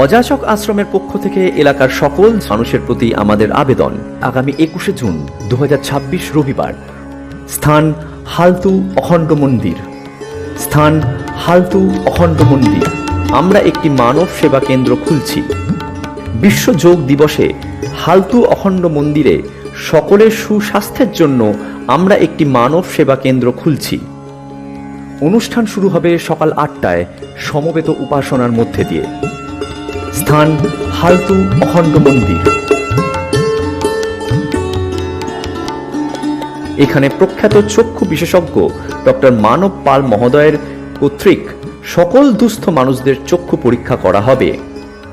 অযাচক আশ্রমের পক্ষ থেকে এলাকার সকল মানুষের প্রতি আমাদের আবেদন, আগামী 21শে জুন 2026 রবিবার, স্থান হালতু অখণ্ড মন্দির, স্থান হালতু অখণ্ড মন্দির, আমরা একটি মানব সেবা কেন্দ্র খুলছি। বিশ্ব যোগ দিবসে হালতু অখণ্ড মন্দিরে সকলের সুস্বাস্থ্যের জন্য আমরা একটি মানব সেবা কেন্দ্র খুলছি। অনুষ্ঠান শুরু হবে সকাল 8টায় সমবেত উপাসনার মধ্যে দিয়ে। স্থান হালতু অখণ্ড মন্দির। এখানে প্রখ্যাত চক্ষু বিশেষজ্ঞ ডক্টর মানব পাল মহোদয়ের কর্তৃক সকল দুস্থ মানুষদের চক্ষু পরীক্ষা করা হবে।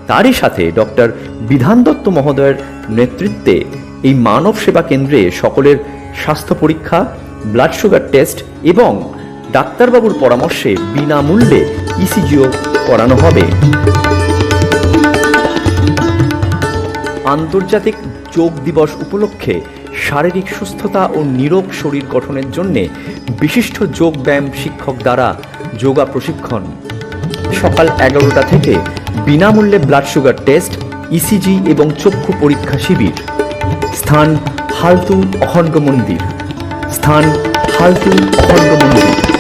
তারই সাথে ডক্টর বিধান দত্ত মহোদয়ের নেতৃত্বে এই মানব সেবা কেন্দ্রে সকলের স্বাস্থ্য পরীক্ষা, ব্লাড সুগার টেস্ট এবং ডাক্তারবাবুর পরামর্শে বিনামূল্যে ইসিজিও করানো হবে। আন্তর্জাতিক যোগ দিবস উপলক্ষে শারীরিক সুস্থতা ও নিরোগ শরীর গঠনের জন্য বিশিষ্ট যোগ ব্যায়াম শিক্ষক দ্বারা যোগা প্রশিক্ষণ। সকাল 11টা থেকে বিনামূল্যে ব্লাড সুগার টেস্ট, ইসিজি এবং চক্ষু পরীক্ষা শিবির। স্থান হালতু অখণ্ড মন্দির, স্থান হালতু অখণ্ড মন্দির।